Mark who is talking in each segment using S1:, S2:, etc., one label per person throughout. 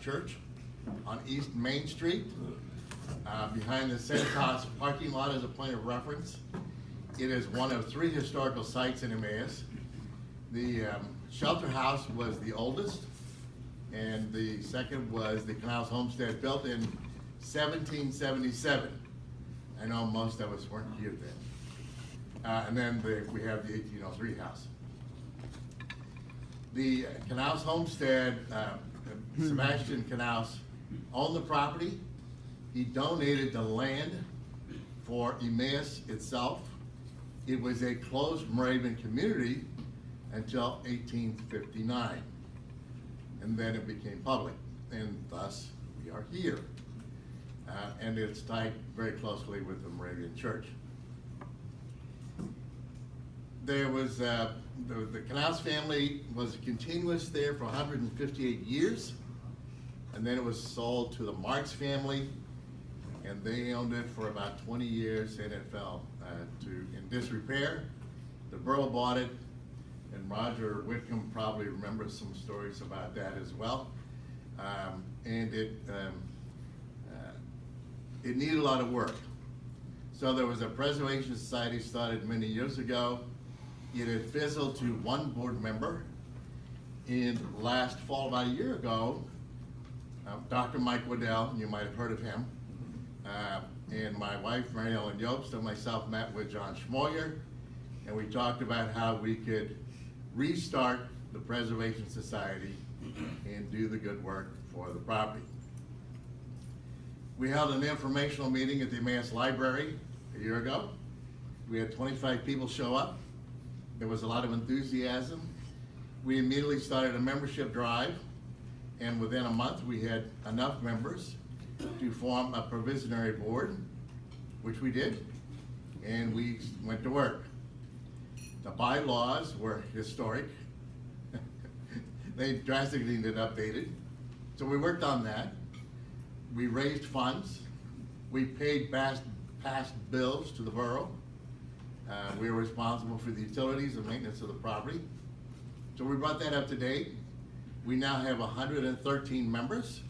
S1: church on East Main Street. Behind the Centos parking lot as a point of reference. It is one of 3 historical sites in Emmaus. The shelter house was the oldest, and the second was the Knauss Homestead, built in 1777. I know most of us weren't here then. And then we have the 1803 house. The Knauss Homestead, Sebastian Knauss owned the property. He donated the land for Emmaus itself. It was a closed Moravian community until 1859. And then it became public, and thus we are here. And it's tied very closely with the Moravian Church. There was, the Knauss family was continuous there for 158 years, and then it was sold to the Marx family, and they owned it for about 20 years, and it fell in disrepair. The borough bought it, and Roger Whitcomb probably remembers some stories about that as well. And it needed a lot of work. So there was a preservation society started many years ago. It had fizzled to 1 board member. And last fall, about a year ago, Dr. Mike Waddell, you might have heard of him, and my wife, Mary Ellen Yobst, and myself met with John Schmoyer, and we talked about how we could restart the Preservation Society and do the good work for the property. We held an informational meeting at the Emmaus Library a year ago. We had 25 people show up. There was a lot of enthusiasm. We immediately started a membership drive, and within a month we had enough members to form a provisionary board, which we did, and we went to work. The bylaws were historic. They drastically needed updated. So we worked on that. We raised funds. We paid past bills to the borough. We were responsible for the utilities and maintenance of the property. So we brought that up to date. We now have 113 members,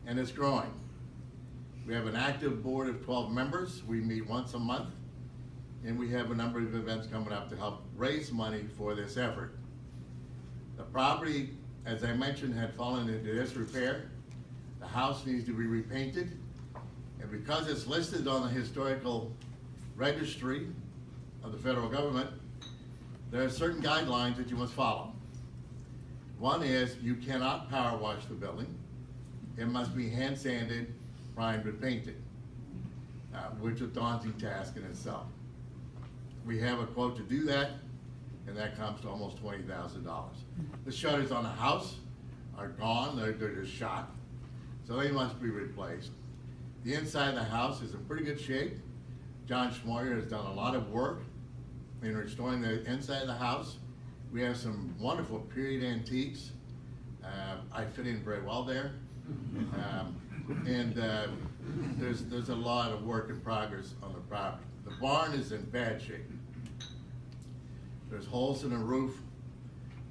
S1: and it's growing. We have an active board of 12 members. We meet once a month, and we have a number of events coming up to help raise money for this effort. The property, as I mentioned, had fallen into disrepair. The house needs to be repainted, and because it's listed on the historical registry of the federal government, there are certain guidelines that you must follow. One is you cannot power wash the building. It must be hand sanded, primed, and painted, which is a daunting task in itself. We have a quote to do that, and that comes to almost $20,000. The shutters on the house are gone, they're just shot, so they must be replaced. The inside of the house is in pretty good shape. John Schmoyer has done a lot of work in restoring the inside of the house. We have some wonderful period antiques. I fit in very well there. And there's a lot of work in progress on the property. The barn is in bad shape. There's holes in the roof.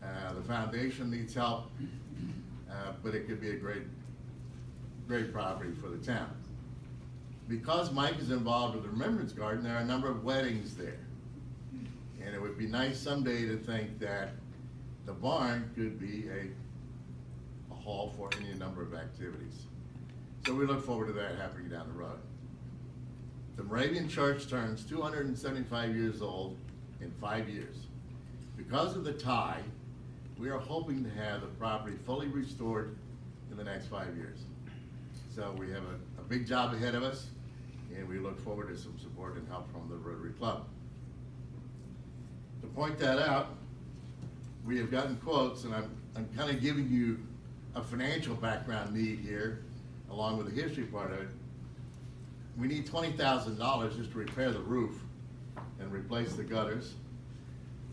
S1: The foundation needs help, but it could be a great property for the town. Because Mike is involved with the Remembrance Garden, there are a number of weddings there. And it would be nice someday to think that the barn could be a hall for any number of activities. So we look forward to that happening down the road. The Moravian Church turns 275 years old in 5 years. Because of the tie, we are hoping to have the property fully restored in the next 5 years. So we have a big job ahead of us, and we look forward to some support and help from the Rotary Club. To point that out, we have gotten quotes, and I'm kind of giving you a financial background need here, along with the history part of it. We need $20,000 just to repair the roof and replace the gutters.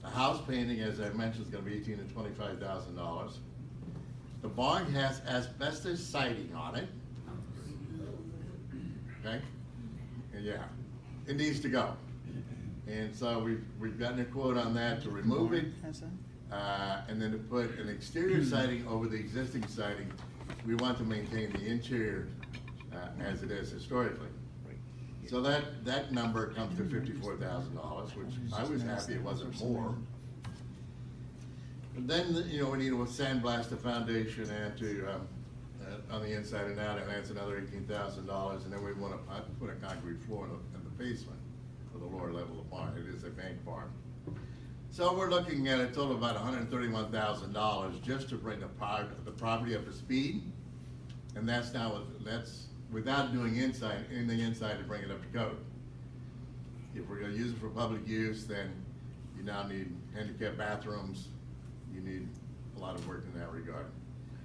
S1: The house painting, as I mentioned, is going to be $18,000 to $25,000. The barn has asbestos siding on it. Okay? And yeah, it needs to go. And so we've gotten a quote on that to remove it, and then to put an exterior siding over the existing siding we want to maintain the interior as it is historically. So that number comes to $54,000, which I was happy it wasn't more. But then, you know, we need to sandblast the foundation and to, on the inside and out, and that's another $18,000, and then we want to put a concrete floor in the basement for the lower level of the barn. It is a bank barn. So we're looking at a total of about $131,000 just to bring the property up to speed, and that's without doing anything inside to bring it up to code. If we're gonna use it for public use, then you now need handicap bathrooms, you need a lot of work in that regard.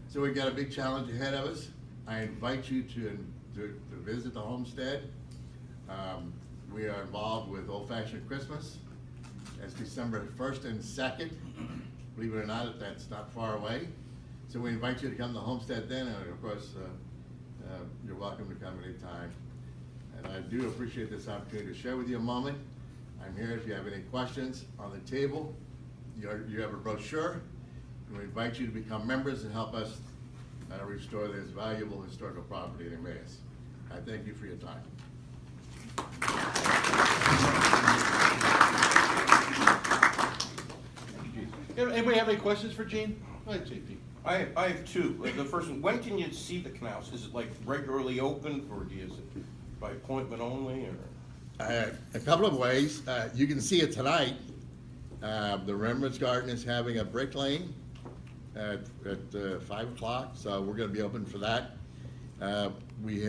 S1: So we've got a big challenge ahead of us. I invite you to visit the Homestead. We are involved with Old Fashioned Christmas. That's December 1st and 2nd. Believe it or not, that's not far away. So we invite you to come to Homestead then, and of course, you're welcome to come anytime. And I do appreciate this opportunity to share with you a moment. I'm here if you have any questions. On the table, you have a brochure. We invite you to become members and help us restore this valuable historical property in Emmaus. I thank you for your time.
S2: Anybody have any questions for Gene? Go ahead, JP.
S3: I have two. The first one, when can you see the Knauss? Is it like regularly open, or is it by appointment only, or?
S1: A couple of ways. You can see it tonight. The Remembrance Garden is having a brick lane at 5 o'clock, so we're going to be open for that. We